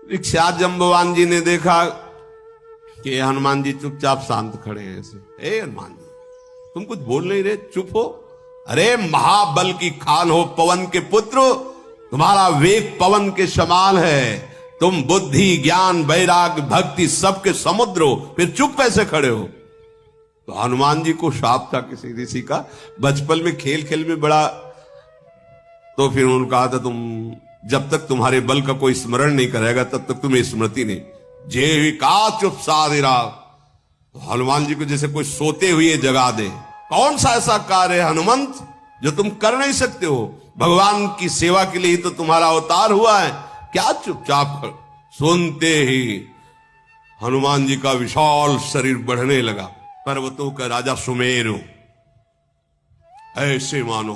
Rickshaw जम्बवान जी ने देखा कि हनुमान जी चुपचाप शांत खड़े हैं ऐसे। ए हनुमान जी, तुम कुछ बोल नहीं रहे, चुप हो। अरे महाबल की खान हो, पवन के पुत्र, तुम्हारा वेग पवन के समान है, तुम बुद्धि ज्ञान वैराग भक्ति सबके समुद्र हो, फिर चुप कैसे खड़े हो। तो हनुमान जी को शाप था किसी ऋषि का, बचपन में खेल खेल में बड़ा, तो फिर उन्होंने कहा था तुम जब तक तुम्हारे बल का कोई स्मरण नहीं करेगा तब तक तुम्हें स्मृति नहीं। जे का चुप साधिरा, तो हनुमान जी को जैसे कोई सोते हुए जगा दे। कौन सा ऐसा कार्य है हनुमंत जो तुम कर नहीं सकते हो, भगवान की सेवा के लिए ही तो तुम्हारा अवतार हुआ है, क्या चुपचाप कर। सुनते ही हनुमान जी का विशाल शरीर बढ़ने लगा, पर्वतों का राजा सुमेरु, ऐसे मानो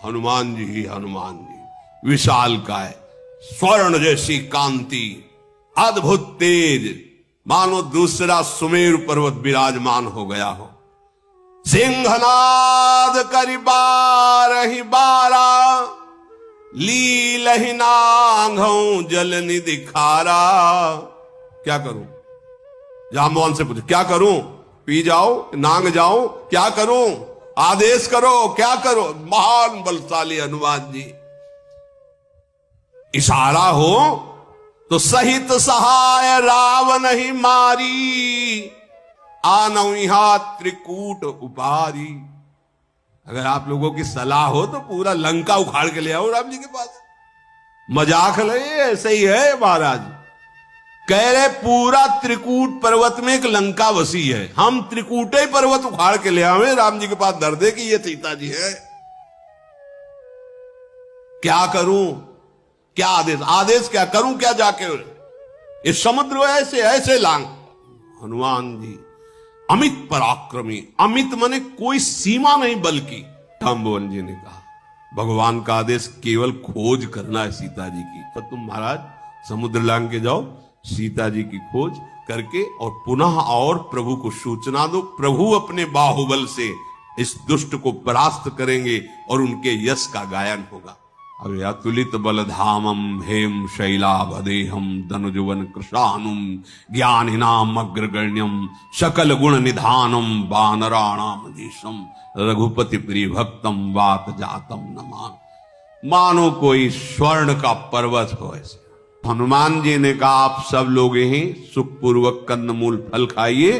हनुमान जी ही हनुमान जी, विशाल काय, स्वर्ण जैसी कांति, अद्भुत तेज, मानो दूसरा सुमेरु पर्वत विराजमान हो गया हो। सिंहनाद करि बारहि बारा, लीलहि नांघऊ जल निधि खारा। क्या करूं, जाम्बवान से पूछे क्या करूं, पी जाओ नांग जाओ, क्या करूं, आदेश करो, क्या करो। महान बलशाली हनुमान जी, इशारा हो तो सहित सहाय रावण ही मारी, आनऊ यहां त्रिकूट उपारी। अगर आप लोगों की सलाह हो तो पूरा लंका उखाड़ के ले आओ राम जी के पास। मजाक नहीं, ऐसे ही है महाराज। कह रहे पूरा त्रिकूट पर्वत में एक लंका बसी है, हम त्रिकूटे पर्वत उखाड़ के ले आवे राम जी के पास धर दे कि ये सीता जी है। क्या करूं, क्या आदेश, आदेश क्या करूं, क्या जाके इस समुद्र ऐसे ऐसे लांग। हनुमान जी अमित पराक्रमी, अमित माने कोई सीमा नहीं बल की। जाम्बवान जी ने कहा भगवान का आदेश केवल खोज करना है सीता जी की, तो तुम महाराज समुद्र लांग के जाओ, सीता जी की खोज करके और पुनः और प्रभु को सूचना दो। प्रभु अपने बाहुबल से इस दुष्ट को परास्त करेंगे और उनके यश का गायन होगा। अरे अतुलित बलधामम हेम शैलाभदेहम धनुजुवन कृशानुम ज्ञानिनाम अग्रगण्यम सकल गुण निधानम वानराणाम देशम रघुपति प्रिय भक्तम वात जातम नमान। मानो कोई स्वर्ण का पर्वत हो ऐसे। हनुमान जी ने कहा आप सब लोग ही सुखपूर्वक कंदमूल फल खाइए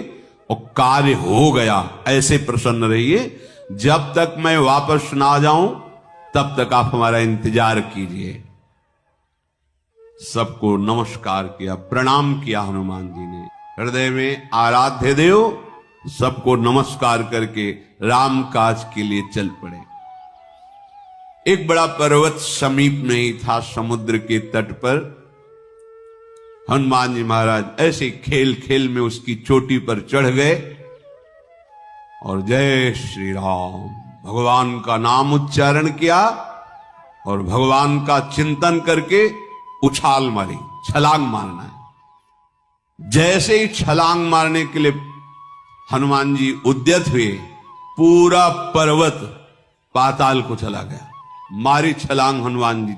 और कार्य हो गया, ऐसे प्रसन्न रहिए। जब तक मैं वापस ना जाऊं तब तक आप हमारा इंतजार कीजिए। सबको नमस्कार किया, प्रणाम किया हनुमान जी ने, हृदय में आराध्य देव, सबको नमस्कार करके राम काज के लिए चल पड़े। एक बड़ा पर्वत समीप में ही था, समुद्र के तट पर। हनुमान जी महाराज ऐसे खेल खेल में उसकी चोटी पर चढ़ गए और जय श्री राम भगवान का नाम उच्चारण किया और भगवान का चिंतन करके उछाल मारी, छलांग मारना है। जैसे ही छलांग मारने के लिए हनुमान जी उद्यत हुए, पूरा पर्वत पाताल को चला गया। मारी छलांग हनुमान जी,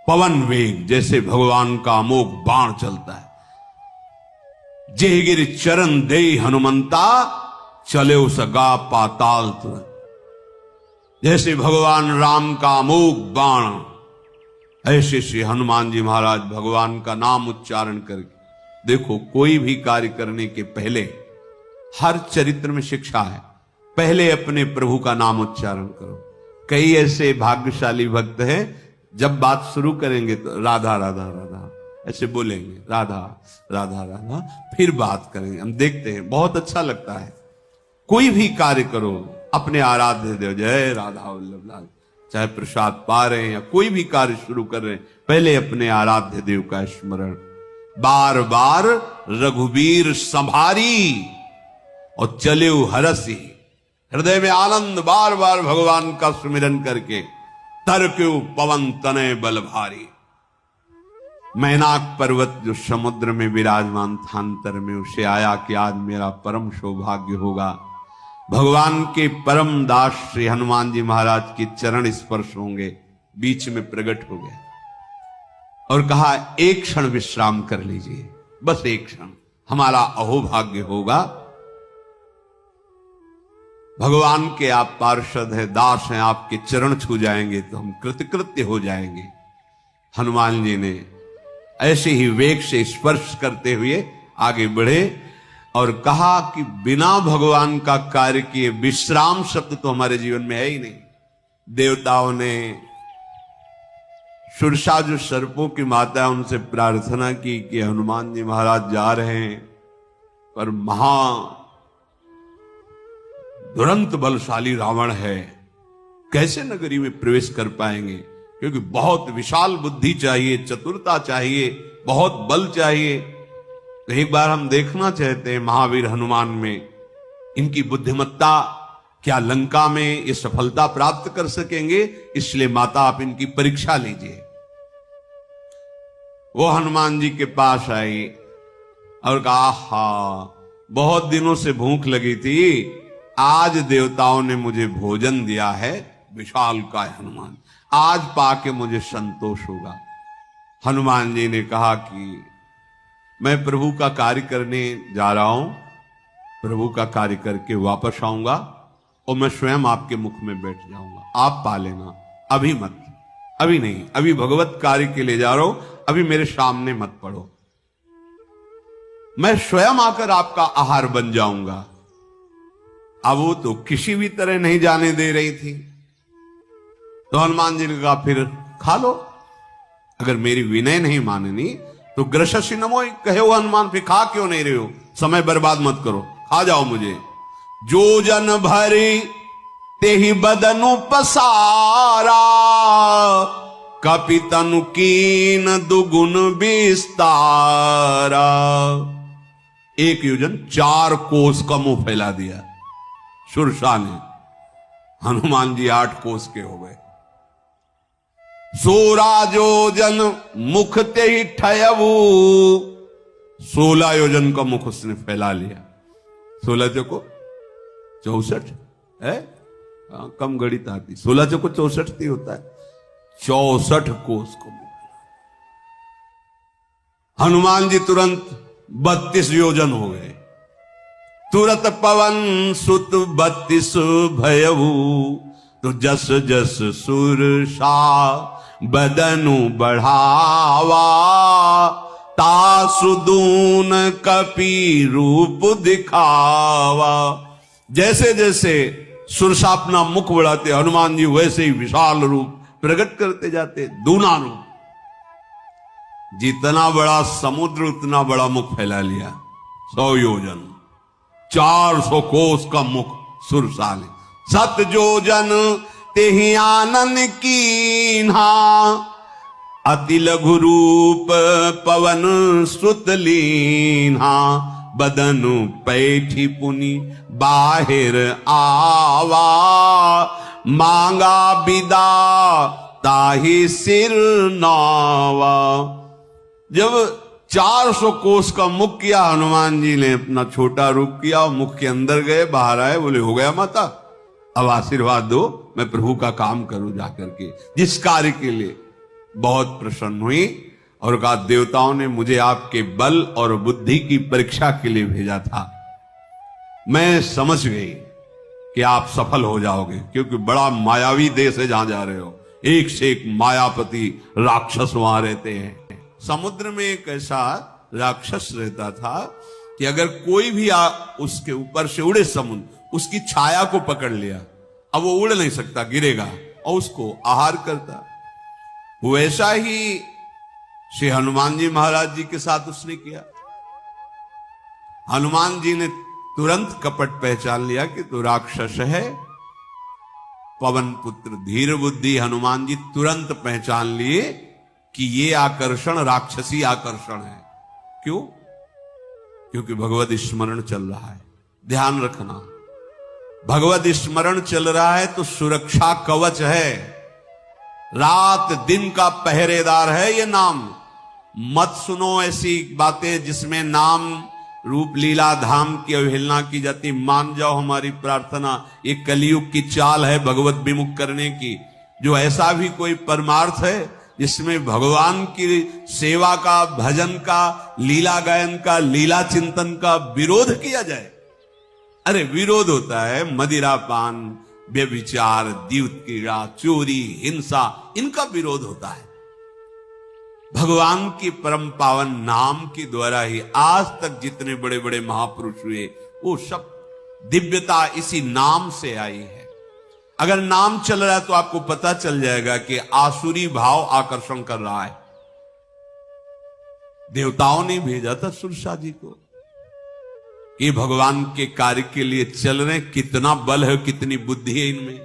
पवन वेग जैसे भगवान का अमोघ बाण चलता है। जेहगिर चरण दे हनुमंता, चले उसगा पाताल तुरंत। जैसे भगवान राम का अमोघ बाण, ऐसे से हनुमान जी महाराज भगवान का नाम उच्चारण करके। देखो कोई भी कार्य करने के पहले, हर चरित्र में शिक्षा है, पहले अपने प्रभु का नाम उच्चारण करो। कई ऐसे भाग्यशाली भक्त हैं, जब बात शुरू करेंगे तो राधा राधा राधा ऐसे बोलेंगे, राधा राधा राधा, फिर बात करेंगे। हम देखते हैं, बहुत अच्छा लगता है। कोई भी कार्य करो, अपने आराध्य देव जय राधा वल्लभ लाल, चाहे प्रसाद पा रहे हैं या कोई भी कार्य शुरू कर रहे हैं, पहले अपने आराध्य देव का स्मरण। बार बार रघुवीर संभारी और चले हरसी, हृदय में आनंद, बार बार भगवान का सुमिरन करके। तरक्यु पवन तनय बल भारी। मैनाक पर्वत जो समुद्र में विराजमान था अंतर में, उसे आया कि आज मेरा परम सौभाग्य होगा, भगवान के परम दास श्री हनुमान जी महाराज के चरण स्पर्श होंगे। बीच में प्रकट हो गया और कहा एक क्षण विश्राम कर लीजिए, बस एक क्षण, हमारा अहोभाग्य होगा। भगवान के आप पार्षद हैं, दास हैं, आपके चरण छू जाएंगे तो हम कृतकृत्य हो जाएंगे। हनुमान जी ने ऐसे ही वेग से स्पर्श करते हुए आगे बढ़े और कहा कि बिना भगवान का कार्य किए विश्राम शब्द तो हमारे जीवन में है ही नहीं। देवताओं ने सुरसा जो सर्पों की माता है उनसे प्रार्थना की कि हनुमान जी महाराज जा रहे हैं पर दुरंत बलशाली रावण है, कैसे नगरी में प्रवेश कर पाएंगे, क्योंकि बहुत विशाल बुद्धि चाहिए, चतुरता चाहिए, बहुत बल चाहिए। तो एक बार हम देखना चाहते हैं महावीर हनुमान में इनकी बुद्धिमत्ता, क्या लंका में ये सफलता प्राप्त कर सकेंगे, इसलिए माता आप इनकी परीक्षा लीजिए। वो हनुमान जी के पास आई और कहा, हा बहुत दिनों से भूख लगी थी, आज देवताओं ने मुझे भोजन दिया है, विशाल काय हनुमान, आज पाके मुझे संतोष होगा। हनुमान जी ने कहा कि मैं प्रभु का कार्य करने जा रहा हूं, प्रभु का कार्य करके वापस आऊंगा और मैं स्वयं आपके मुख में बैठ जाऊंगा, आप पा लेना, अभी मत, अभी नहीं, अभी भगवत कार्य के लिए जा रहा हूं, अभी मेरे सामने मत पड़ो, मैं स्वयं आकर आपका आहार बन जाऊंगा। अब वो तो किसी भी तरह नहीं जाने दे रही थी। तो हनुमान जी ने कहा फिर खा लो, अगर मेरी विनय नहीं माननी तो ग्रससी नमो कहे हो हनुमान, फिर खा क्यों नहीं रहे हो, समय बर्बाद मत करो, खा जाओ मुझे। जो जन भरी ते ही बदनु पसारा, कपितनु कीन दुगुन विस्तारा। एक योजन 4 कोस का मुंह फैला दिया सुरसा ने, हनुमान जी 8 कोस के हो गए। 16 योजन मुख ते ही ठयवू, 16 योजन का मुख उसने फैला लिया। 16 चौको 64 है, कम गणित आती, 16 चौको 64 होता है, 64 कोस को मुख। हनुमान जी तुरंत 32 योजन हो गए। तुरत पवन सुत 32 भयऊ, तो जस जस सुरसा बदनु बढ़ावा, तासुदून कपि रूप दिखावा। जैसे जैसे सुरसा अपना मुख बढ़ाते हनुमान जी वैसे ही विशाल रूप प्रकट करते जाते, दूना रूप। जितना बड़ा समुद्र उतना बड़ा मुख फैला लिया, 100 योजन, 400 कोस का मुख सुरसा ने। 7 योजन तेहि आनन कीन्हा, अति लघु रूप पवन सुत लीन्हा। बदनु पैठी पुनि बाहिर आवा, मांगा विदा ताहि सिर नावा। जब 400 कोस का मुख किया, हनुमान जी ने अपना छोटा रूप किया और मुख के अंदर गए, बाहर आए, बोले हो गया माता, अब आशीर्वाद दो, मैं प्रभु का काम करूं जाकर के। जिस कार्य के लिए बहुत प्रसन्न हुई और कहा देवताओं ने मुझे आपके बल और बुद्धि की परीक्षा के लिए भेजा था, मैं समझ गई कि आप सफल हो जाओगे, क्योंकि बड़ा मायावी देश है जहां जा रहे हो, एक से एक मायापति राक्षस वहां रहते हैं। समुद्र में एक ऐसा राक्षस रहता था कि अगर कोई भी उसके ऊपर से उड़े समुद्र, उसकी छाया को पकड़ लिया, अब वो उड़ नहीं सकता, गिरेगा, और उसको आहार करता। वैसा ही श्री हनुमान जी महाराज जी के साथ उसने किया। हनुमान जी ने तुरंत कपट पहचान लिया कि तो राक्षस है। पवन पुत्र धीर बुद्धि हनुमान जी तुरंत पहचान लिए कि ये आकर्षण राक्षसी आकर्षण है। क्यों? क्योंकि भगवत स्मरण चल रहा है। ध्यान रखना, भगवत स्मरण चल रहा है तो सुरक्षा कवच है, रात दिन का पहरेदार है ये नाम। मत सुनो ऐसी बातें जिसमें नाम रूप लीला धाम की अवहेलना की जाती। मान जाओ हमारी प्रार्थना, ये कलयुग की चाल है भगवत विमुख करने की। जो ऐसा भी कोई परमार्थ है जिसमें भगवान की सेवा का, भजन का, लीला गायन का, लीला चिंतन का विरोध किया जाए। अरे विरोध होता है मदिरापान, व्यभिचार, द्यूत क्रीड़ा, चोरी, हिंसा, इनका विरोध होता है। भगवान की परम पावन नाम के द्वारा ही आज तक जितने बड़े बड़े महापुरुष हुए वो सब दिव्यता इसी नाम से आई है। अगर नाम चल रहा है तो आपको पता चल जाएगा कि आसुरी भाव आकर्षण कर रहा है। देवताओं ने भेजा था सुरसा जी को, ये भगवान के कार्य के लिए चल रहे, कितना बल है, कितनी बुद्धि है इनमें।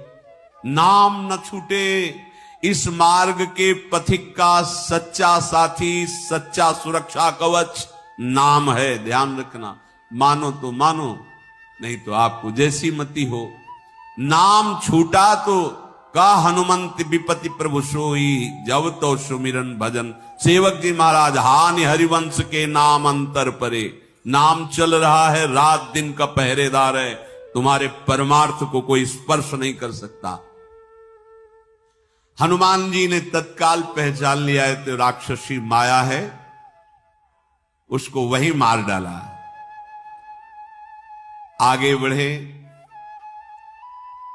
नाम न छूटे, इस मार्ग के पथिक का सच्चा साथी, सच्चा सुरक्षा कवच नाम है। ध्यान रखना, मानो तो मानो, नहीं तो आपको जैसी मति हो। नाम छूटा तो का हनुमंत विपति प्रभु सोई, जब तो सुमिरन भजन। सेवक जी महाराज, हानि हरिवंश के नाम अंतर परे। नाम चल रहा है, रात दिन का पहरेदार है, तुम्हारे परमार्थ को कोई स्पर्श नहीं कर सकता। हनुमान जी ने तत्काल पहचान लिया है तो राक्षसी माया है, उसको वही मार डाला। आगे बढ़े,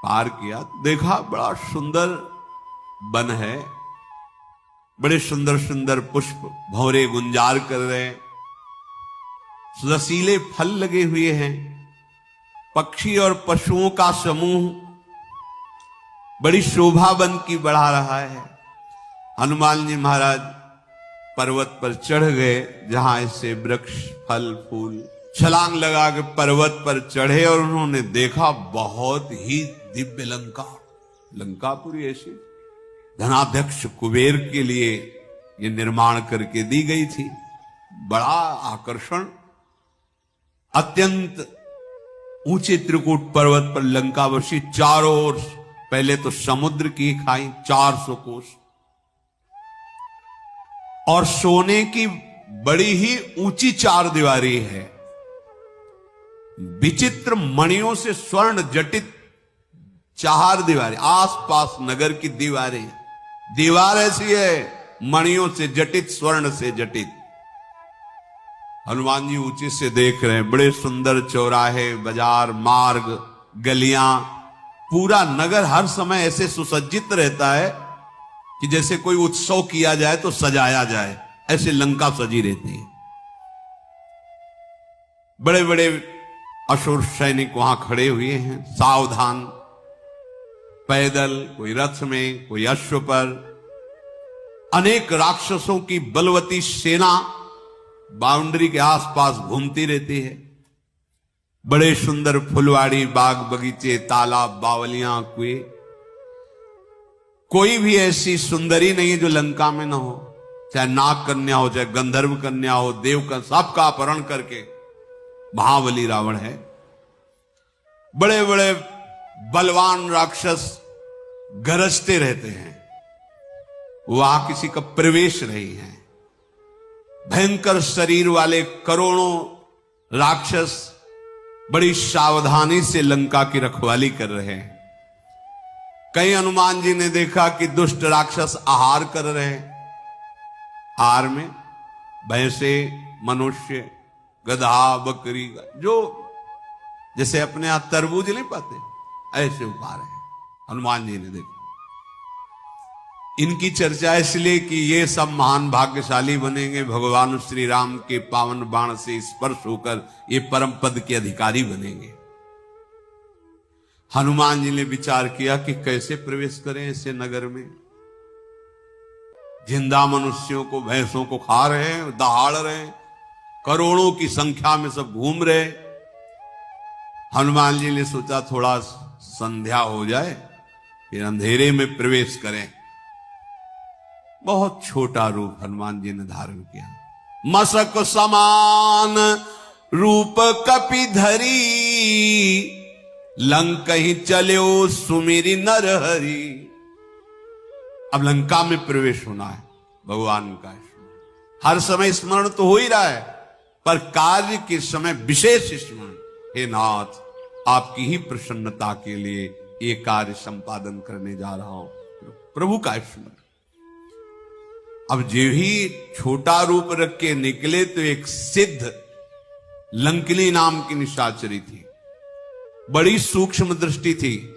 पार किया, देखा बड़ा सुंदर वन है, बड़े सुंदर सुंदर पुष्प भौरे गुंजार कर रहे हैं, रसीले फल लगे हुए हैं, पक्षी और पशुओं का समूह बड़ी शोभा वन की बढ़ा रहा है। हनुमान जी महाराज पर्वत पर चढ़ गए, जहां ऐसे वृक्ष, फल, फूल, छलांग लगा के पर्वत पर चढ़े और उन्होंने देखा बहुत ही दिव्य लंका। लंकापुरी ऐसी धनाध्यक्ष कुबेर के लिए ये निर्माण करके दी गई थी। बड़ा आकर्षण, अत्यंत ऊंचे त्रिकूट पर्वत पर लंका बसी, चारों ओर पहले तो समुद्र की खाई 400 कोस, और सोने की बड़ी ही ऊंची 4 दीवारी है, विचित्र मणियों से स्वर्ण जटित 4 दीवारें, आसपास नगर की दीवारें, दीवार ऐसी है मणियों से जटित, स्वर्ण से जटित। हनुमान जी ऊंचे से देख रहे हैं, बड़े सुंदर चौराहे, बाजार, मार्ग, गलियां, पूरा नगर हर समय ऐसे सुसज्जित रहता है कि जैसे कोई उत्सव किया जाए तो सजाया जाए, ऐसे लंका सजी रहती है। बड़े बड़े असुर सैनिक वहां खड़े हुए हैं, सावधान, पैदल, कोई रथ में, कोई अश्व पर। अनेक राक्षसों की बलवती सेना बाउंड्री के आसपास घूमती रहती है। बड़े सुंदर फुलवाड़ी, बाग बगीचे, तालाब, बावलियां, कुएं, कोई भी ऐसी सुंदरी नहीं है जो लंका में ना हो। चाहे नाग कन्या हो, चाहे गंधर्व कन्या हो, देव का, सबका अपहरण करके महाबली रावण है। बड़े बड़े बलवान राक्षस गरजते रहते हैं, वहां किसी का प्रवेश नहीं है। भयंकर शरीर वाले करोड़ों राक्षस बड़ी सावधानी से लंका की रखवाली कर रहे हैं। कई हनुमान जी ने देखा कि दुष्ट राक्षस आहार कर रहे हैं। आहार में भैंसे, मनुष्य, गधा, बकरी, जो जैसे अपने यहां तरबूज नहीं पाते, ऐसे उपा रहे हैं। हनुमान जी ने देखा। इनकी चर्चा इसलिए कि ये सब महान भाग्यशाली बनेंगे, भगवान श्री राम के पावन बाण से स्पर्श होकर ये परम पद के अधिकारी बनेंगे। हनुमान जी ने विचार किया कि कैसे प्रवेश करें ऐसे नगर में। जिंदा मनुष्यों को, भैंसों को खा रहे हैं, दहाड़ रहे हैं, करोड़ों की संख्या में सब घूम रहे। हनुमान जी ने सोचा थोड़ा संध्या हो जाए, फिर अंधेरे में प्रवेश करें। बहुत छोटा रूप हनुमान जी ने धारण किया, मसक समान रूप कपि धरी, लंक ही चलो सुमेरी नर हरि। अब लंका में प्रवेश होना है, भगवान का हर समय स्मरण तो हो ही रहा है, पर कार्य के समय विशेष स्मरण। हे नाथ, आपकी ही प्रसन्नता के लिए ये कार्य संपादन करने जा रहा हूं। प्रभु का स्मरण। अब जो ही छोटा रूप रख के निकले तो एक सिद्ध लंकिनी नाम की निशाचरी थी, बड़ी सूक्ष्म दृष्टि थी,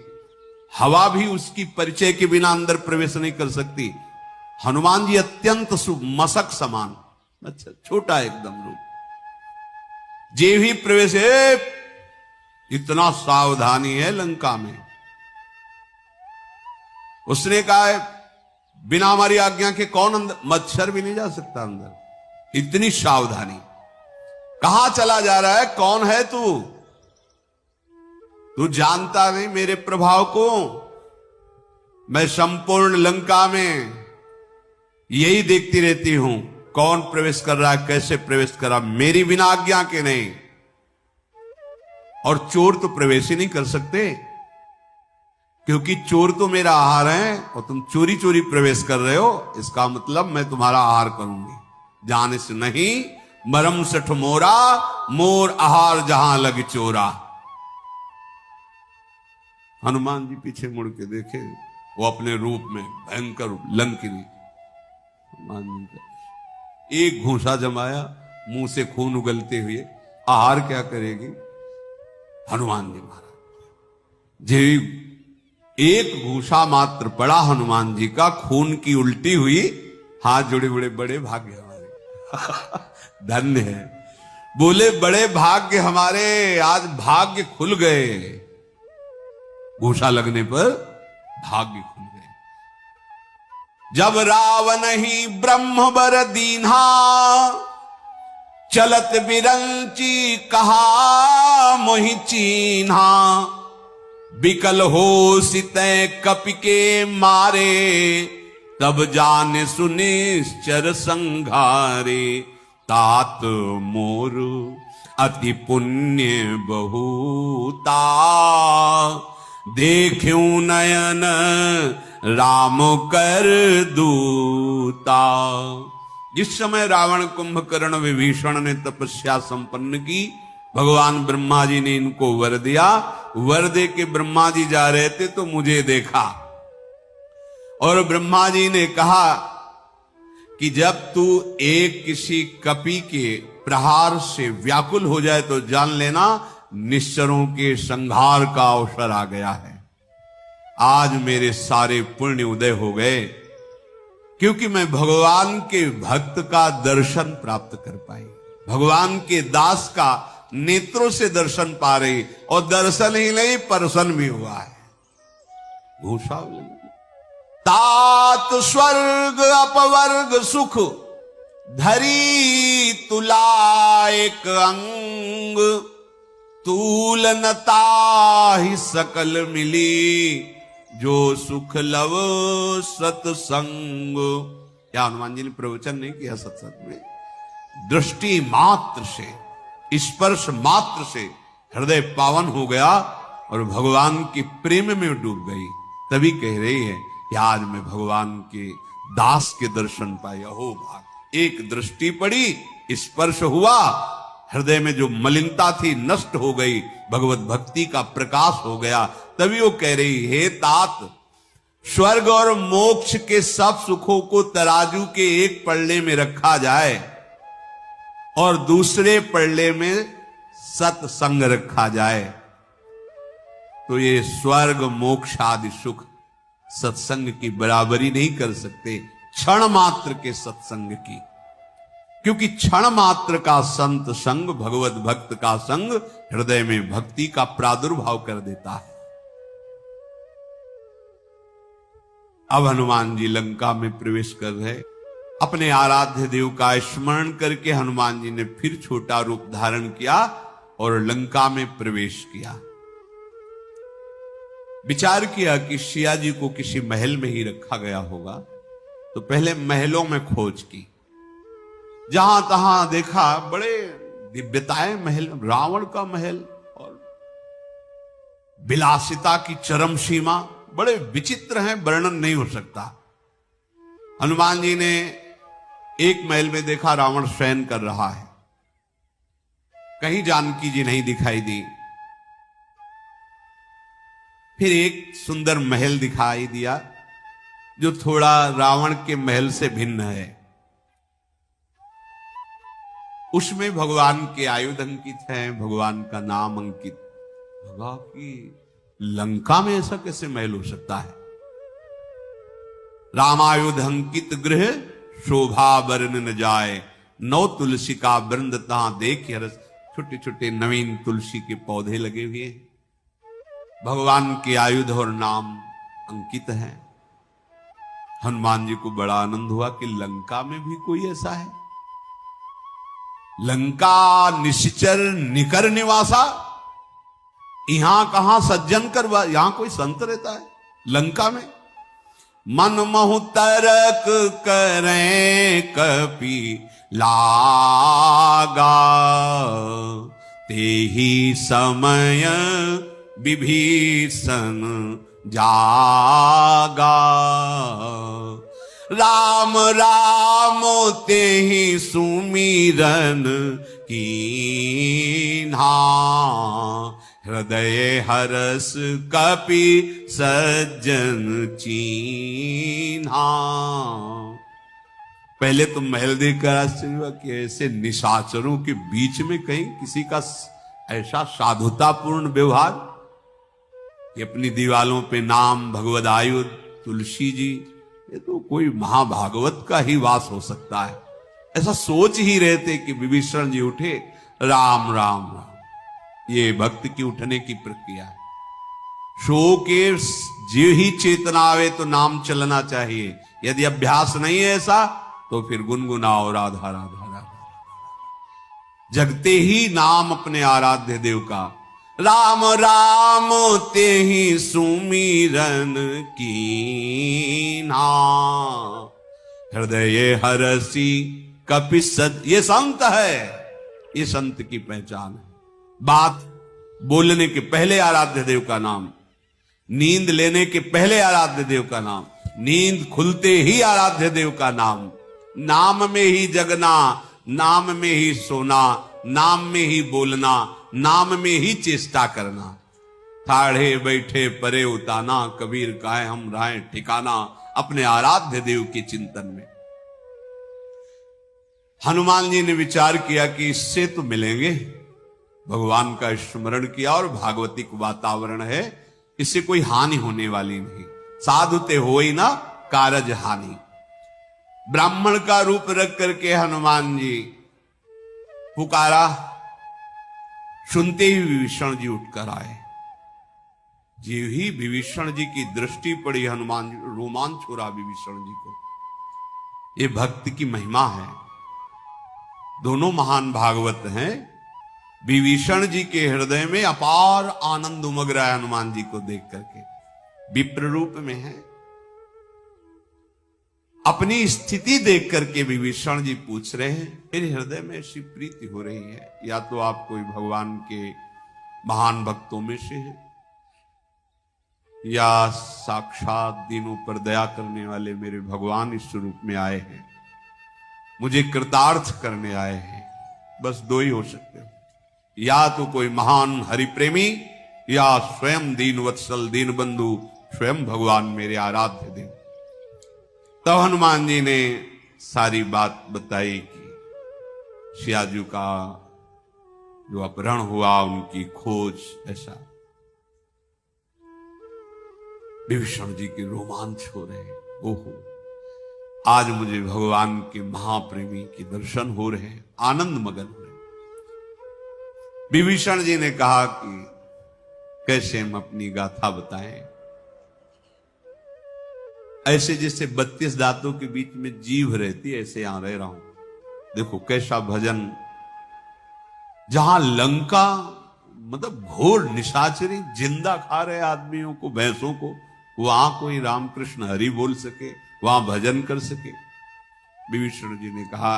हवा भी उसकी परिचय के बिना अंदर प्रवेश नहीं कर सकती। हनुमान जी अत्यंत मशक समान, अच्छा छोटा एकदम रूप, जे भी प्रवेश है, इतना सावधानी है लंका में। उसने कहा है बिना हमारी आज्ञा के कौन अंदर, मच्छर भी नहीं जा सकता अंदर, इतनी सावधानी। कहां चला जा रहा है, कौन है तू जानता नहीं मेरे प्रभाव को। मैं संपूर्ण लंका में यही देखती रहती हूं, कौन प्रवेश कर रहा है, कैसे प्रवेश कर रहा, मेरी बिना आज्ञा के नहीं। और चोर तो प्रवेश ही नहीं कर सकते, क्योंकि चोर तो मेरा आहार है, और तुम चोरी चोरी प्रवेश कर रहे हो, इसका मतलब मैं तुम्हारा आहार करूंगी। जाने से नहीं मरम सठ मोरा, मोर आहार जहां लग चोरा। हनुमान जी पीछे मुड़ के देखे, वो अपने रूप में भयंकर रूप लंकिनी। हनुमान जी का एक घूंसा जमाया, मुंह से खून उगलते हुए, आहार क्या करेगी हनुमान जी महाराज। जी एक घूंसा मात्र पड़ा हनुमान जी का, खून की उल्टी हुई, हाथ जोड़े बड़े बड़े भाग्य हमारे धन्य है, बोले बड़े भाग्य हमारे, आज भाग्य खुल गए। घूंसा लगने पर भाग्य खुल गए। जब रावण ही ब्रह्म बर दीन्हा, चलत बिरंची कहा मोहि चीन्हा। बिकल हो सितै कपि के मारे, तब जाने सुनिश्चर संघारे। तात मोर अति पुण्य बहुता, देखूं नयन राम कर दूता। जिस समय रावण कुंभकर्ण विभीषण ने तपस्या संपन्न की, भगवान ब्रह्मा जी ने इनको वर दिया। वर दे के ब्रह्मा जी जा रहे थे तो मुझे देखा, और ब्रह्मा जी ने कहा कि जब तू एक किसी कपि के प्रहार से व्याकुल हो जाए तो जान लेना निश्चरों के संहार का अवसर आ गया है। आज मेरे सारे पुण्य उदय हो गए, क्योंकि मैं भगवान के भक्त का दर्शन प्राप्त कर पाई, भगवान के दास का नेत्रों से दर्शन पा रही, और दर्शन ही नहीं परसन भी हुआ है। घूसा तात स्वर्ग अपवर्ग सुख, धरी तुला एक अंग। तूलनता ही सकल मिली, जो सुख लव सत्संग। क्या हनुमान जी ने प्रवचन नहीं किया सत्संग में? दृष्टि मात्र से, स्पर्श मात्र से हृदय पावन हो गया और भगवान के प्रेम में डूब गई। तभी कह रही है कि आज मैं भगवान के दास के दर्शन पाया। हो भाग, एक दृष्टि पड़ी, स्पर्श हुआ, हृदय में जो मलिनता थी नष्ट हो गई, भगवत भक्ति का प्रकाश हो गया। तभी वो कह रही, हे तात, स्वर्ग और मोक्ष के सब सुखों को तराजू के एक पल्ले में रखा जाए और दूसरे पल्ले में सत्संग रखा जाए, तो ये स्वर्ग मोक्ष आदि सुख सत्संग की बराबरी नहीं कर सकते, क्षण मात्र के सत्संग की। क्योंकि क्षण मात्र का संत संग, भगवत भक्त का संग हृदय में भक्ति का प्रादुर्भाव कर देता है। अब हनुमान जी लंका में प्रवेश कर रहे, अपने आराध्य देव का स्मरण करके हनुमान जी ने फिर छोटा रूप धारण किया और लंका में प्रवेश किया। विचार किया कि सिया जी को किसी महल में ही रखा गया होगा, तो पहले महलों में खोज की। जहां तहां देखा बड़े दिव्यताएं महल, रावण का महल और विलासिता की चरम सीमा, बड़े विचित्र हैं, वर्णन नहीं हो सकता। हनुमान जी ने एक महल में देखा रावण शयन कर रहा है, कहीं जानकी जी नहीं दिखाई दी। फिर एक सुंदर महल दिखाई दिया जो थोड़ा रावण के महल से भिन्न है। उसमें भगवान के आयुध अंकित हैं, भगवान का नाम अंकित। भगवान की लंका में ऐसा कैसे महल हो सकता है? रामायुध अंकित गृह शोभा वर्ण न जाए, नौ तुलसी का वृंद तहां देख रस। छोटे छोटे नवीन तुलसी के पौधे लगे हुए हैं, भगवान के आयुध और नाम अंकित है। हनुमान जी को बड़ा आनंद हुआ कि लंका में भी कोई ऐसा है। लंका निश्चर निकर निवासा, यहां कहां सज्जन कर, यहां कोई संत रहता है लंका में? मन महु तरक करें कपि लागा, ते ही समय विभीषण जागा। राम राम ते ही सुमिरन कीन्हा, हृदय हरस कपि सज्जन चीन्हा। पहले तो महल देखकर आश्चर्य हुआ कि ऐसे निशाचरों के बीच में कहीं किसी का ऐसा साधुतापूर्ण व्यवहार कि अपनी दीवालों पे नाम भगवद आयुध तुलसी जी, ये तो कोई महाभागवत का ही वास हो सकता है। ऐसा सोच ही रहे थे कि विभीषण जी उठे, राम राम राम। ये भक्त की उठने की प्रक्रिया है। शो के जीव ही चेतना आवे तो नाम चलना चाहिए, यदि अभ्यास नहीं है ऐसा तो फिर गुनगुनाओ राधा राधा राधा। जगते ही नाम अपने आराध्य देव का। राम राम ते ही सुमिरन कीन्हा, हृदय हरसी कपि सद। ये संत है, ये संत की पहचान है। बात बोलने के पहले आराध्य देव का नाम, नींद लेने के पहले आराध्य देव का नाम, नींद खुलते ही आराध्य देव का नाम। नाम में ही जगना, नाम में ही सोना, नाम में ही बोलना, नाम में ही चेष्टा करना। ठाढ़े बैठे परे उताना, कबीर काहे हम राहे ठिकाना, अपने आराध्य देव के चिंतन में। हनुमान जी ने विचार किया कि इससे तो मिलेंगे, भगवान का स्मरण किया और भागवतिक वातावरण है, इससे कोई हानि होने वाली नहीं। साधुते हो ही ना कारज हानि। ब्राह्मण का रूप रख करके हनुमान जी पुकारा, सुनते ही विभीषण जी उठकर आए। जी ही विभीषण जी की दृष्टि पड़ी, हनुमान जी रोमांच हो रहा विभीषण जी को। ये भक्त की महिमा है। दोनों महान भागवत हैं। विभीषण जी के हृदय में अपार आनंद उमग रहा है हनुमान जी को देख करके। विप्र रूप में है। अपनी स्थिति देख करके विभीषण जी पूछ रहे हैं, मेरे हृदय में ऐसी प्रीति हो रही है, या तो आप कोई भगवान के महान भक्तों में से है, या साक्षात दीनों पर दया करने वाले मेरे भगवान इस रूप में आए हैं, मुझे कृतार्थ करने आए हैं। बस दो ही हो सकते हो, या तो कोई महान हरिप्रेमी, या स्वयं दीन वत्सल दीन बंधु स्वयं भगवान मेरे आराध्य देव। तब हनुमान जी ने सारी बात बताई कि सियाजू का जो अपहरण हुआ, उनकी खोज, ऐसा। विभीषण जी के रोमांच हो रहे हैं। ओहो, आज मुझे भगवान के महाप्रेमी के दर्शन हो रहे हैं, आनंद मगन हो रहे हैं। विभीषण जी ने कहा कि कैसे हम अपनी गाथा बताएं। ऐसे जैसे 32 दांतों के बीच में जीभ रहती, ऐसे यहां रह रहा हूं। देखो कैसा भजन, जहां लंका मतलब घोर निशाचरी जिंदा खा रहे आदमियों को, भैंसों को, वहां कोई रामकृष्ण हरि बोल सके, वहां भजन कर सके। विभीषण जी ने कहा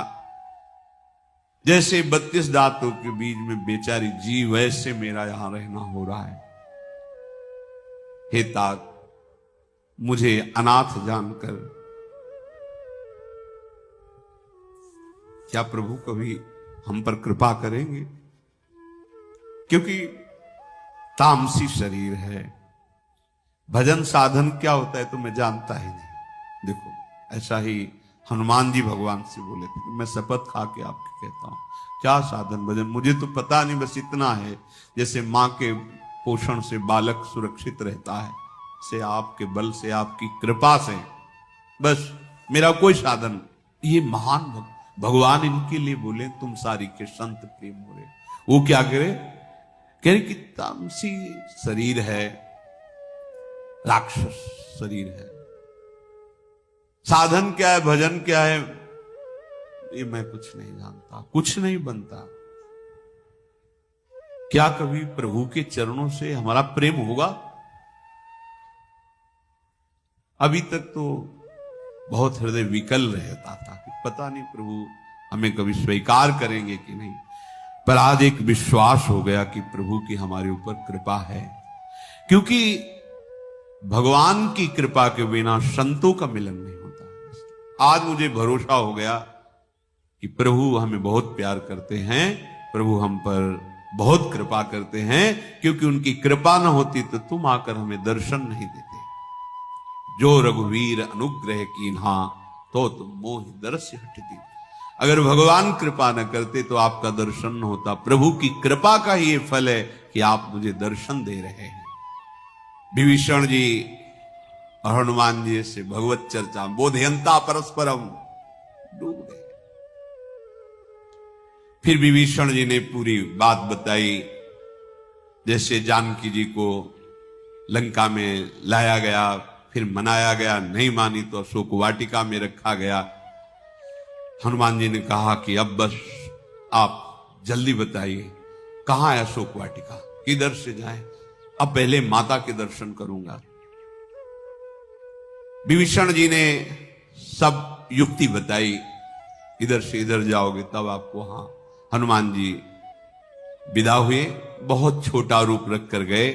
जैसे 32 दांतों के बीच में बेचारी जीव, वैसे मेरा यहां रहना हो रहा है। हे तात, मुझे अनाथ जानकर क्या प्रभु कभी हम पर कृपा करेंगे? क्योंकि तामसी शरीर है। भजन साधन क्या होता है तो मैं जानता ही नहीं। देखो ऐसा ही हनुमान जी भगवान से बोले थे, मैं शपथ खा के आपके कहता हूं, क्या साधन भजन, मुझे तो पता नहीं, बस इतना है जैसे मां के पोषण से बालक सुरक्षित रहता है, से आपके बल से, आपकी कृपा से, बस मेरा कोई साधन। ये महान भगवान इनके लिए बोले तुम सारी के संत प्रेम हो रहे। वो क्या करे, कह रहे कि तामसी शरीर है, राक्षस शरीर है, साधन क्या है, भजन क्या है, ये मैं कुछ नहीं जानता, कुछ नहीं बनता। क्या कभी प्रभु के चरणों से हमारा प्रेम होगा? अभी तक तो बहुत हृदय विकल रहता था कि पता नहीं प्रभु हमें कभी स्वीकार करेंगे कि नहीं, पर आज एक विश्वास हो गया कि प्रभु की हमारे ऊपर कृपा है, क्योंकि भगवान की कृपा के बिना संतों का मिलन नहीं होता। आज मुझे भरोसा हो गया कि प्रभु हमें बहुत प्यार करते हैं, प्रभु हम पर बहुत कृपा करते हैं, क्योंकि उनकी कृपा न होती तो तुम आकर हमें दर्शन नहीं देते। जो रघुवीर अनुग्रह कीन्हा तो तुम मोह दर्स्य हटती। अगर भगवान कृपा न करते तो आपका दर्शन न होता। प्रभु की कृपा का ही ये फल है कि आप मुझे दर्शन दे रहे हैं। विभीषण जी और हनुमान जी से भगवत चर्चा बोधयंता परस्परम डूब गए। फिर विभीषण जी ने पूरी बात बताई, जैसे जानकी जी को लंका में लाया गया, फिर मनाया गया, नहीं मानी तो अशोक वाटिका में रखा गया। हनुमान जी ने कहा कि अब बस आप जल्दी बताइए कहां है अशोक वाटिका, किधर से जाएं, अब पहले माता के दर्शन करूंगा। विभीषण जी ने सब युक्ति बताई, इधर से इधर जाओगे तब आपको, हाँ। हनुमान जी विदा हुए, बहुत छोटा रूप रख कर गए।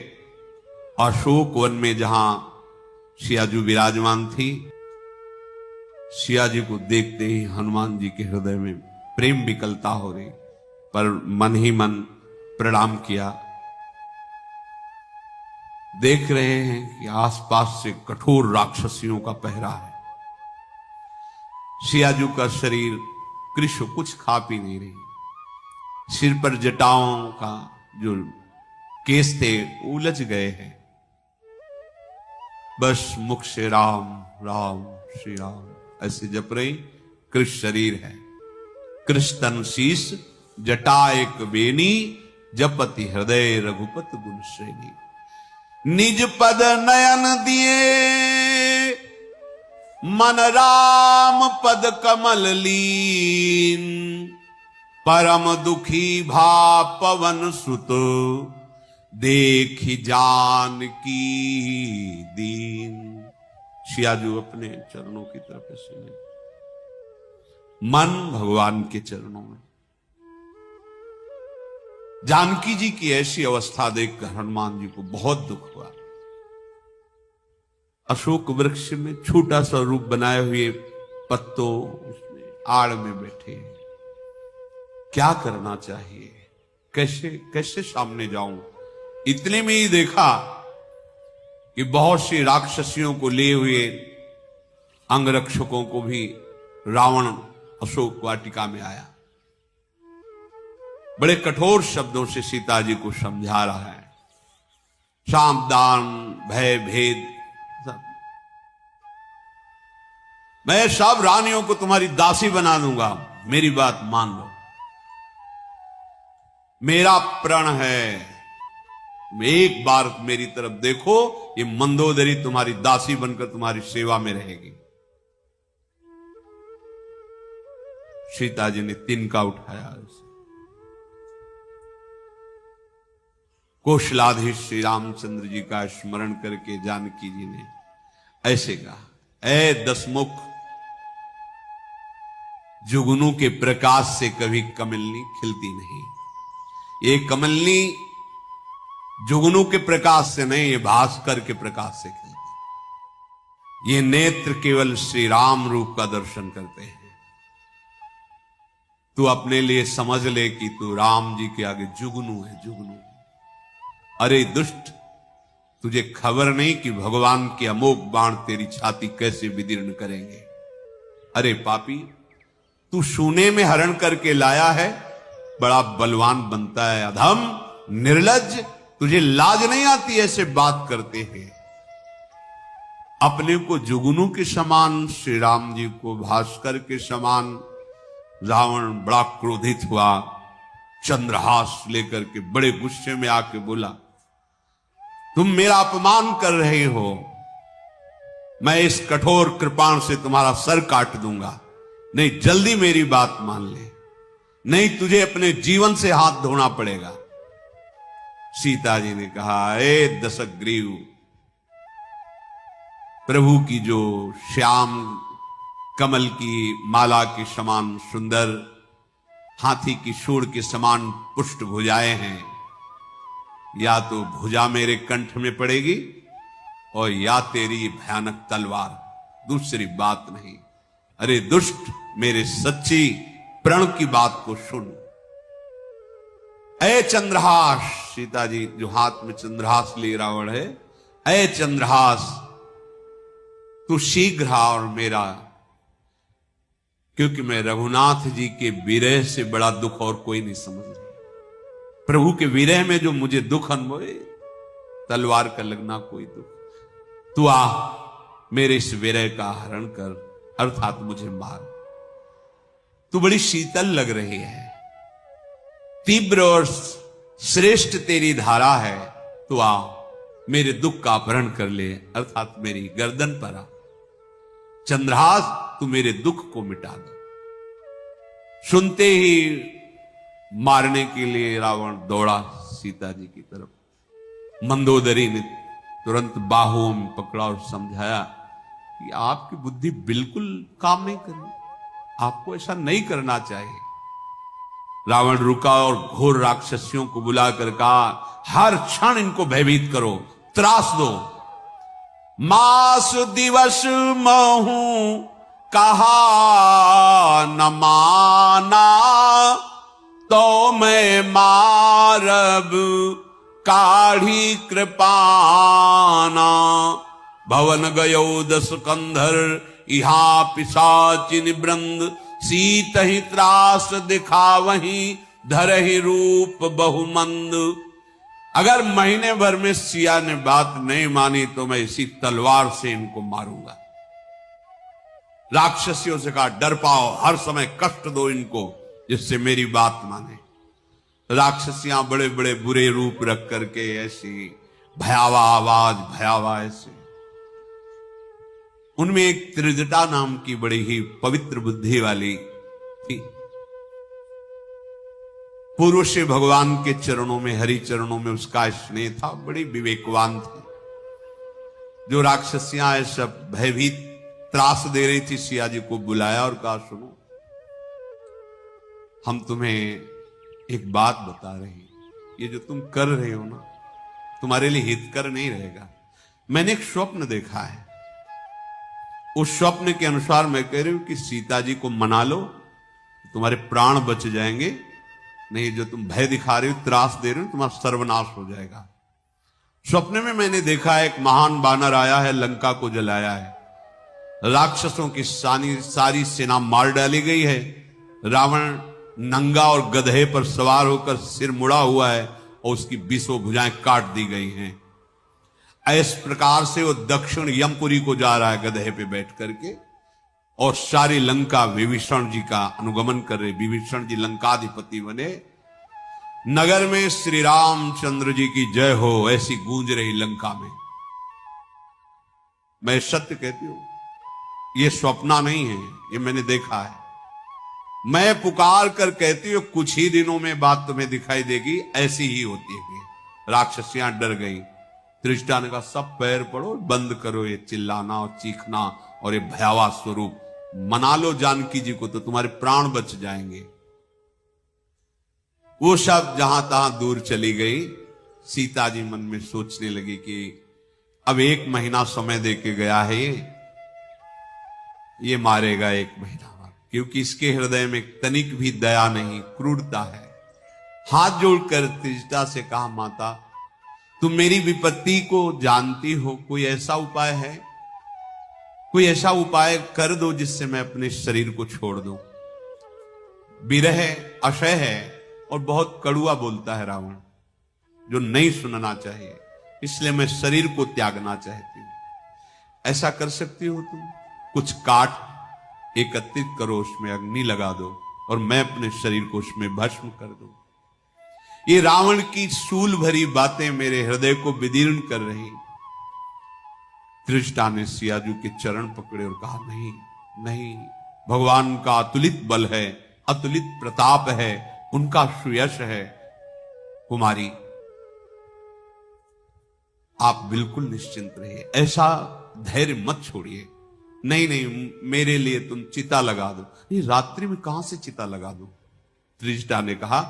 अशोक वन में जहां सियाजू विराजमान थी, सिया जी को देखते ही हनुमान जी के हृदय में प्रेम विकलता हो रही, पर मन ही मन प्रणाम किया। देख रहे हैं कि आसपास से कठोर राक्षसियों का पहरा है। सियाजू का शरीर कृष कुछ खा पी नहीं रही, सिर पर जटाओं का जो केस थे उलझ गए हैं, बस मुख से राम राम श्री राम ऐसे जप रही। कृष्ण शरीर है, कृष्ण तन शीस जटा एक बेनी, जपति हृदय रघुपत गुण श्रेणी। निज पद नयन दिए, मन राम पद कमल लीन, परम दुखी भा पवन सुत, देखी जान की दीन। सियाजू अपने चरणों की तरफ से मन भगवान के चरणों में। जानकी जी की ऐसी अवस्था देखकर हनुमान जी को बहुत दुख हुआ। अशोक वृक्ष में छोटा सा रूप बनाए हुए पत्तों उसमें आड़ में बैठे, क्या करना चाहिए, कैसे कैसे सामने जाऊं। इतने में ही देखा कि बहुत सी राक्षसियों को लिए हुए अंगरक्षकों को भी रावण अशोक वाटिका में आया। बड़े कठोर शब्दों से सीता जी को समझा रहा है, सावधान, भय भेद सब। मैं सब रानियों को तुम्हारी दासी बना दूंगा, मेरी बात मान लो। मेरा प्रण है, एक बार मेरी तरफ देखो, ये मंदोदरी तुम्हारी दासी बनकर तुम्हारी सेवा में रहेगी। सीता जी ने तिनका उठाया, कौशलाधीश श्री रामचंद्र जी का स्मरण करके जानकी जी ने ऐसे कहा, ऐ दसमुख, जुगनू के प्रकाश से कभी कमलनी खिलती नहीं। ये कमलनी जुगनू के प्रकाश से नहीं, ये भास्कर के प्रकाश से खिलती। ये नेत्र केवल श्री राम रूप का दर्शन करते हैं। तू अपने लिए समझ ले कि तू राम जी के आगे जुगनू है, जुगनू। अरे दुष्ट, तुझे खबर नहीं कि भगवान के अमोघ बाण तेरी छाती कैसे विदीर्ण करेंगे। अरे पापी, तू सोने में हरण करके लाया है, बड़ा बलवान बनता है। अधम, निर्लज्ज, तुझे लाज नहीं आती ऐसे बात करते हैं। अपने को जुगनू के समान, श्री राम जी को भास्कर के समान। रावण बड़ा क्रोधित हुआ, चंद्रहास लेकर के बड़े गुस्से में आके बोला, तुम मेरा अपमान कर रहे हो, मैं इस कठोर कृपाण से तुम्हारा सर काट दूंगा। नहीं, जल्दी मेरी बात मान ले, नहीं तुझे अपने जीवन से हाथ धोना पड़ेगा। सीता जी ने कहा, ए दशग्रीव, प्रभु की जो श्याम कमल की माला के समान सुंदर, हाथी की सूंड के समान पुष्ट भुजाएं हैं, या तो भुजा मेरे कंठ में पड़ेगी और या तेरी भयानक तलवार, दूसरी बात नहीं। अरे दुष्ट, मेरे सच्ची प्रण की बात को सुन। ऐ चंद्रहास, सीता जी जो हाथ में चंद्रहास ले रावण है, ऐ चंद्रहास, तू शीघ्र आ और मेरा, क्योंकि मैं रघुनाथ जी के विरह से बड़ा दुख और कोई नहीं समझ रही। प्रभु के विरह में जो मुझे दुख अनुभव, तलवार का लगना कोई दुख, तू आ मेरे इस विरह का हरण कर, अर्थात मुझे मार। तू बड़ी शीतल लग रही है, तीव्र और श्रेष्ठ तेरी धारा है, तू आ मेरे दुख का अपहरण कर ले, अर्थात मेरी गर्दन पर आ। चंद्रहास, तू मेरे दुख को मिटा दे। सुनते ही मारने के लिए रावण दौड़ा सीता जी की तरफ। मंदोदरी ने तुरंत बाहुओं में पकड़ा और समझाया कि आपकी बुद्धि बिल्कुल काम नहीं कर रही, आपको ऐसा नहीं करना चाहिए। रावण रुका और घोर राक्षसियों को बुलाकर कहा, हर क्षण इनको भयभीत करो, त्रास दो। मास दिवस महू कहा न माना, तो मैं मारब काढ़ी कृपाना। भवन गयो दस कंधर, इहा पिशाचिन वृंद। सीत ही त्रास दिखावही, धरहि रूप बहुमंद। अगर महीने भर में सिया ने बात नहीं मानी तो मैं इसी तलवार से इनको मारूंगा। राक्षसियों से कहा, डर पाओ, हर समय कष्ट दो इनको, जिससे मेरी बात माने। राक्षसियां बड़े बड़े बुरे रूप रख करके ऐसी भयावह आवाज, भयावह ऐसे। उनमें एक त्रिजटा नाम की बड़ी ही पवित्र बुद्धि वाली थी। पूर्व से भगवान के चरणों में, हरि चरणों में उसका स्नेह था, बड़ी विवेकवान थी। जो राक्षसियां ऐसा भयभीत त्रास दे रही थी, सिया जी को बुलाया और कहा, सुनो, हम तुम्हें एक बात बता रहे हैं, ये जो तुम कर रहे हो ना, तुम्हारे लिए हितकर नहीं रहेगा। मैंने एक स्वप्न देखा है, उस स्वप्न के अनुसार मैं कह रही हूं कि सीता जी को मना लो, तुम्हारे प्राण बच जाएंगे, नहीं जो तुम भय दिखा रहे हो, त्रास दे रहे हो, तुम्हारा सर्वनाश हो जाएगा। स्वप्न में मैंने देखा है, एक महान बानर आया है, लंका को जलाया है, राक्षसों की सारी सेना मार डाली गई है। रावण नंगा और गधे पर सवार होकर सिर मुड़ा हुआ है और उसकी 20 भुजाएं काट दी गई हैं। इस प्रकार से वो दक्षिण यमपुरी को जा रहा है गधे पे बैठ करके, और सारी लंका विभीषण जी का अनुगमन कर रहे। विभीषण जी लंकाधिपति बने, नगर में श्री रामचंद्र जी की जय हो ऐसी गूंज रही लंका में। मैं सत्य कहती हूं, ये स्वप्ना नहीं है, ये मैंने देखा है। मैं पुकार कर कहती हूं, कुछ ही दिनों में बात तुम्हें दिखाई देगी, ऐसी ही होती है। राक्षसियां डर गई। त्रिष्टा ने कहा, सब पैर पड़ो, बंद करो ये चिल्लाना और चीखना और ये भयावह स्वरूप, मना लो जानकी जी को तो तुम्हारे प्राण बच जाएंगे। वो सब जहां तहां दूर चली गई। सीता जी मन में सोचने लगी कि अब 1 महीना समय दे के गया है, ये मारेगा 1 महीना, क्योंकि इसके हृदय में तनिक भी दया नहीं, क्रूरता है। हाथ जोड़कर त्रिजटा से कहा, माता तुम मेरी विपत्ति को जानती हो, कोई ऐसा उपाय है, कोई ऐसा उपाय कर दो जिससे मैं अपने शरीर को छोड़ दूं। विरह अशय है, और बहुत कड़ुआ बोलता है रावण, जो नहीं सुनना चाहिए, इसलिए मैं शरीर को त्यागना चाहती हूं। ऐसा कर सकती हो तुम? कुछ काठ एकत्रित करो, उसमें अग्नि लगा दो और मैं अपने शरीर को उसमें भस्म कर दूं। ये रावण की शूल भरी बातें मेरे हृदय को विदीर्ण कर रही। त्रिजटा ने सियाजू के चरण पकड़े और कहा, नहीं नहीं, भगवान का अतुलित बल है, अतुलित प्रताप है, उनका सुयश है। कुमारी, आप बिल्कुल निश्चिंत रहिए, ऐसा धैर्य मत छोड़िए। नहीं नहीं, मेरे लिए तुम चिता लगा दो। ये रात्रि में कहां से चिता लगा दो? त्रिजटा ने कहा,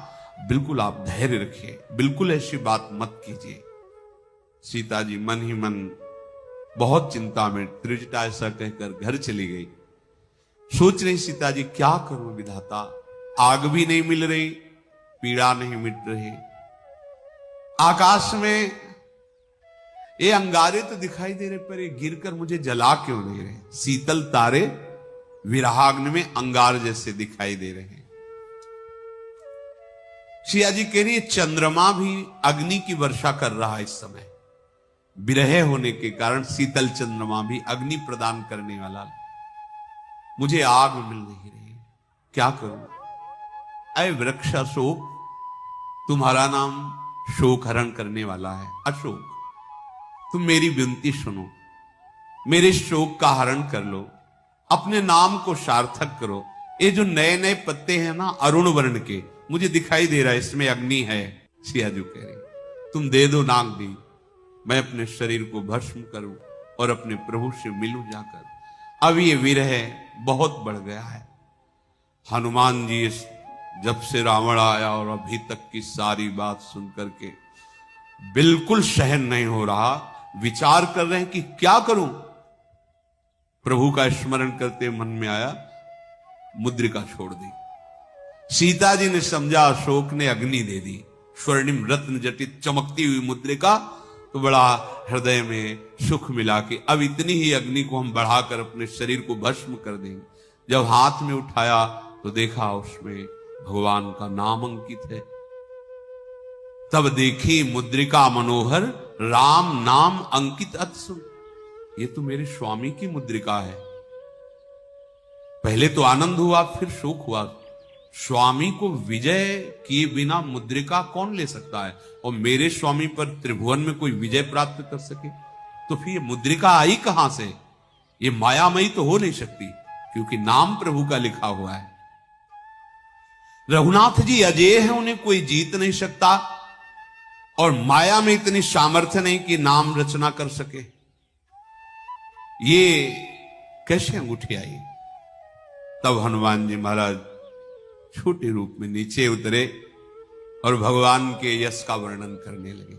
बिल्कुल आप धैर्य रखिए, बिल्कुल ऐसी बात मत कीजिए। सीता जी मन ही मन बहुत चिंता में, त्रिजटा ऐसा कहकर घर चली गई। सोच रही सीता जी, क्या करूं विधाता, आग भी नहीं मिल रही, पीड़ा नहीं मिट रही, आकाश में ये अंगारे तो दिखाई दे रहे, पर ये गिरकर मुझे जला क्यों नहीं रहे? शीतल तारे विरहाग्नि में अंगार जैसे दिखाई दे रहे हैं। सिया जी कह रही है, चंद्रमा भी अग्नि की वर्षा कर रहा है इस समय, विरह होने के कारण शीतल चंद्रमा भी अग्नि प्रदान करने वाला, मुझे आग मिल नहीं रही, क्या करूं? अय वृक्ष अशोक, तुम्हारा नाम शोक हरण करने वाला है। अशोक, तुम मेरी विनती सुनो, मेरे शोक का हरण कर लो, अपने नाम को सार्थक करो। ये जो नए नए पत्ते हैं ना अरुण वर्ण के, मुझे दिखाई दे रहा है इसमें अग्नि है। सियाजू कह रही, तुम दे दो नाग दी, मैं अपने शरीर को भस्म करूं और अपने प्रभु से मिलूं जाकर। अब ये विरह बहुत बढ़ गया है। हनुमान जी जब से रावण आया और अभी तक की सारी बात सुन करके बिल्कुल सहन नहीं हो रहा, विचार कर रहे हैं कि क्या करूं। प्रभु का स्मरण करते मन में आया, मुद्रिका छोड़ दी। सीता जी ने समझा अशोक ने अग्नि दे दी, स्वर्णिम रत्न जटित चमकती हुई मुद्रिका, तो बड़ा हृदय में सुख मिला कि अब इतनी ही अग्नि को हम बढ़ाकर अपने शरीर को भस्म कर देंगे। जब हाथ में उठाया तो देखा उसमें भगवान का नाम अंकित है। तब देखी मुद्रिका मनोहर, राम नाम अंकित अत्सु। ये तो मेरे स्वामी की मुद्रिका है। पहले तो आनंद हुआ, फिर शोक हुआ। स्वामी को विजय किए बिना मुद्रिका कौन ले सकता है? और मेरे स्वामी पर त्रिभुवन में कोई विजय प्राप्त कर सके तो फिर ये मुद्रिका आई कहां से? ये मायामयी तो हो नहीं सकती, क्योंकि नाम प्रभु का लिखा हुआ है। रघुनाथ जी अजय हैं, उन्हें कोई जीत नहीं सकता, और माया में इतनी सामर्थ्य नहीं कि नाम रचना कर सके। ये कैसे अंगूठी आई? तब हनुमान जी महाराज छोटे रूप में नीचे उतरे और भगवान के यश का वर्णन करने लगे।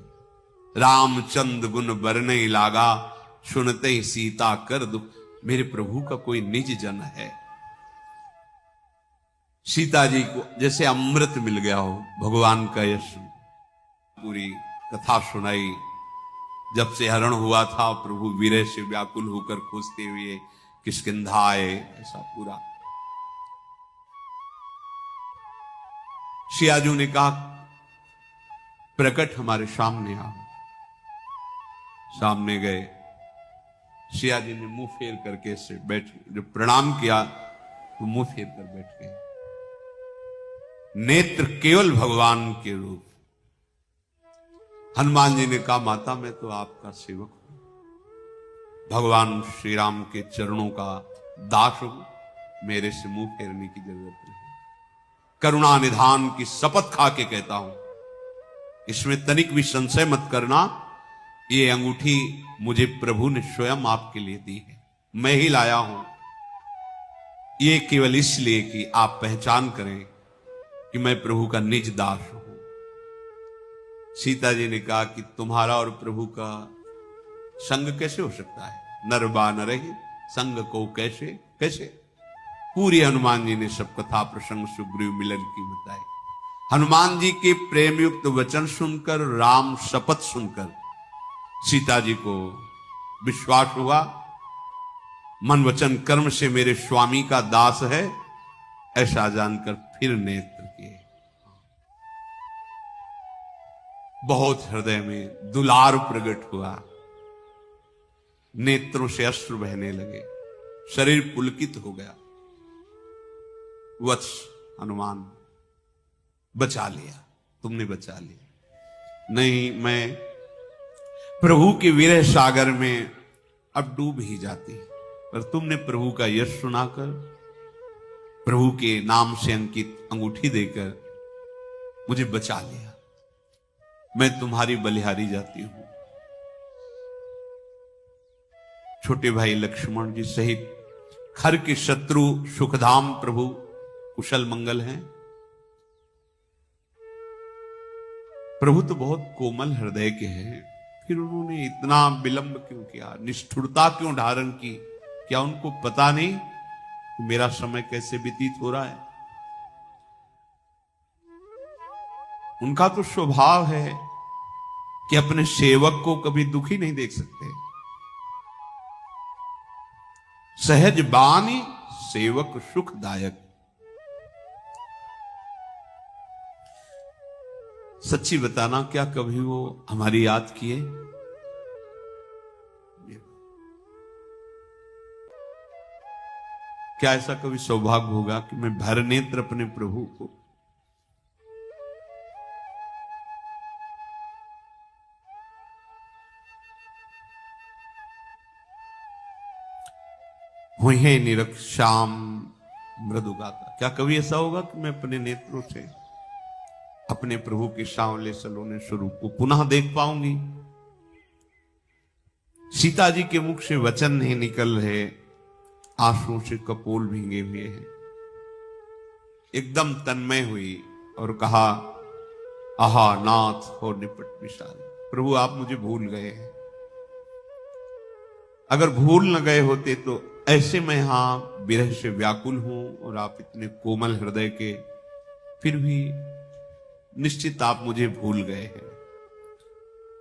रामचंद्र गुण बरने लागा, सुनते ही सीता कर दुख। मेरे प्रभु का कोई निज जन है। सीता जी को जैसे अमृत मिल गया हो भगवान का यश। पूरी कथा सुनाई। जब से हरण हुआ था, प्रभु विरह से व्याकुल होकर खोजते हुए किष्किंधा आए, ऐसा पूरा। सियाजू ने कहा, प्रकट हमारे सामने आओ। सामने गए। सियाजी ने मुंह फेर करके से बैठ, जो प्रणाम किया तो मुंह फेर कर बैठ गए। नेत्र केवल भगवान के रूप। हनुमान जी ने कहा, माता मैं तो आपका सेवक हूं, भगवान श्री राम के चरणों का दास हूं, मेरे से मुंह फेरने की जरूरत नहीं। करुणा निधान की शपथ खा के कहता हूं, इसमें तनिक भी संशय मत करना, ये अंगूठी मुझे प्रभु ने स्वयं आपके लिए दी है, मैं ही लाया हूं। ये केवल इसलिए कि आप पहचान करें कि मैं प्रभु का निज दास हूं। सीता जी ने कहा कि तुम्हारा और प्रभु का संग कैसे हो सकता है? नर बानर ही संग को कैसे कैसे? पूरी हनुमान जी ने सब कथा प्रसंग सुग्रीव मिलन की बताई। हनुमान जी के प्रेम युक्त वचन सुनकर, राम शपथ सुनकर सीता जी को विश्वास हुआ, मन वचन कर्म से मेरे स्वामी का दास है, ऐसा जानकर फिर नेत्र किए। बहुत हृदय में दुलार प्रकट हुआ, नेत्रों से अश्रु बहने लगे, शरीर पुलकित हो गया। वत्स हनुमान, बचा लिया, तुमने बचा लिया। नहीं, मैं प्रभु के विरह सागर में अब डूब ही जाती, पर तुमने प्रभु का यश सुनाकर, प्रभु के नाम से अंकित अंगूठी देकर मुझे बचा लिया। मैं तुम्हारी बलिहारी जाती हूं। छोटे भाई लक्ष्मण जी सहित खर के शत्रु सुखधाम प्रभु कुशल मंगल हैं। प्रभु तो बहुत कोमल हृदय के हैं, फिर उन्होंने इतना विलंब क्यों किया, निष्ठुरता क्यों धारण की? क्या उनको पता नहीं कि मेरा समय कैसे व्यतीत हो रहा है? उनका तो स्वभाव है कि अपने सेवक को कभी दुखी नहीं देख सकते। सहज बानी सेवक सुखदायक। सच्ची बताना, क्या कभी वो हमारी याद किए? क्या ऐसा कभी सौभाग्य होगा कि मैं भर नेत्र अपने प्रभु को हुई है निरख श्याम मृदु गाता? क्या कभी ऐसा होगा कि मैं अपने नेत्रों से अपने प्रभु के सांवले सलोने स्वरूप को पुनः देख पाऊंगी? सीता जी के मुख से वचन नहीं निकल रहे, आंसुओं से कपोल भींगे हुए हैं। एकदम तन्मय हुई और कहा, आहा नाथ और निपट विशाल। प्रभु आप मुझे भूल गए हैं। अगर भूल न गए होते तो ऐसे मैं यहां विरह से व्याकुल हूं, और आप इतने कोमल हृदय के, फिर भी निश्चित आप मुझे भूल गए हैं।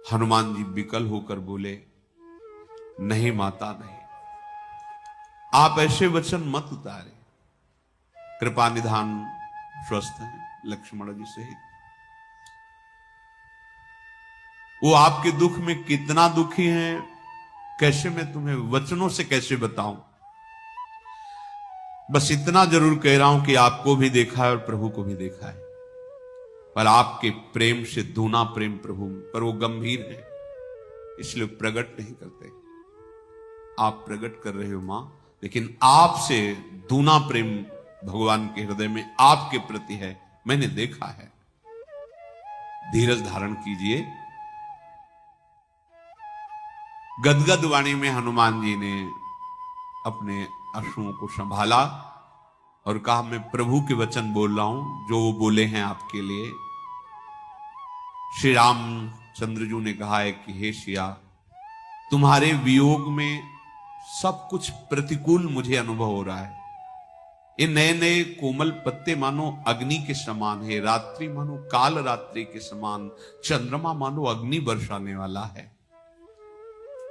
हनुमान जी विकल होकर बोले, नहीं माता नहीं, आप ऐसे वचन मत उतारे। कृपा निधान स्वस्थ हैं लक्ष्मण जी सहित। वो आपके दुख में कितना दुखी हैं, कैसे मैं तुम्हें वचनों से कैसे बताऊं? बस इतना जरूर कह रहा हूं कि आपको भी देखा है और प्रभु को भी देखा है, पर आपके प्रेम से दूना प्रेम प्रभु पर वो गंभीर है, इसलिए प्रकट नहीं करते। आप प्रकट कर रहे हो मां, लेकिन आपसे दूना प्रेम भगवान के हृदय में आपके प्रति है, मैंने देखा है। धीरज धारण कीजिए। गदगद वाणी में हनुमान जी ने अपने अश्रुओं को संभाला और कहा, मैं प्रभु के वचन बोल रहा हूं जो वो बोले हैं आपके लिए। श्री रामचंद्र जी ने कहा है कि हे सिया, तुम्हारे वियोग में सब कुछ प्रतिकूल मुझे अनुभव हो रहा है। ये नए नए कोमल पत्ते मानो अग्नि के समान है, रात्रि मानो काल रात्रि के समान, चंद्रमा मानो अग्नि बरसाने वाला है।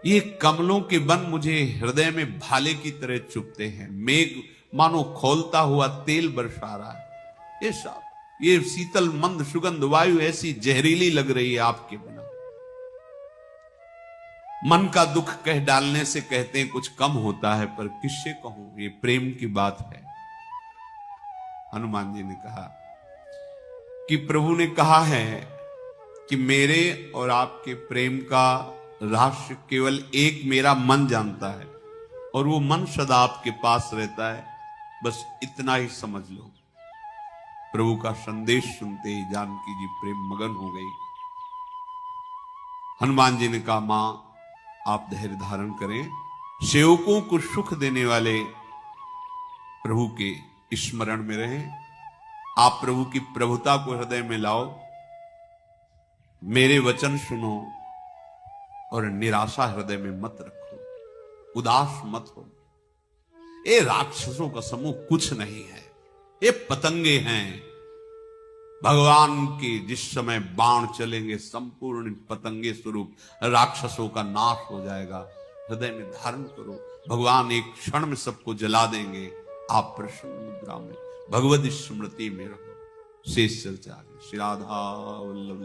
ये कमलों के वन मुझे हृदय में भाले की तरह चुभते हैं, मेघ मानो खोलता हुआ तेल बरसा रहा है। ये सब, ये शीतल मंद सुगंध वायु ऐसी जहरीली लग रही है आपके बिना। मन का दुख कह डालने से कहते हैं कुछ कम होता है, पर किससे कहूं, ये प्रेम की बात है। हनुमान जी ने कहा कि प्रभु ने कहा है कि मेरे और आपके प्रेम का रहस्य केवल एक मेरा मन जानता है, और वो मन सदा आपके पास रहता है, बस इतना ही समझ लो। प्रभु का संदेश सुनते ही जानकी जी प्रेम मगन हो गई। हनुमान जी ने कहा, मां आप धैर्य धारण करें, सेवकों को सुख देने वाले प्रभु के स्मरण में रहें। आप प्रभु की प्रभुता को हृदय में लाओ, मेरे वचन सुनो और निराशा हृदय में मत रखो, उदास मत हो। ये राक्षसों का समूह कुछ नहीं है, ये पतंगे हैं। भगवान के जिस समय बाण चलेंगे, संपूर्ण पतंगे स्वरूप राक्षसों का नाश हो जाएगा। हृदय में धारण करो, भगवान एक क्षण में सबको जला देंगे। आप प्रसन्न मुद्रा में भगवत स्मृति में रहो। शेष चर्चा श्री राधा वल्लभ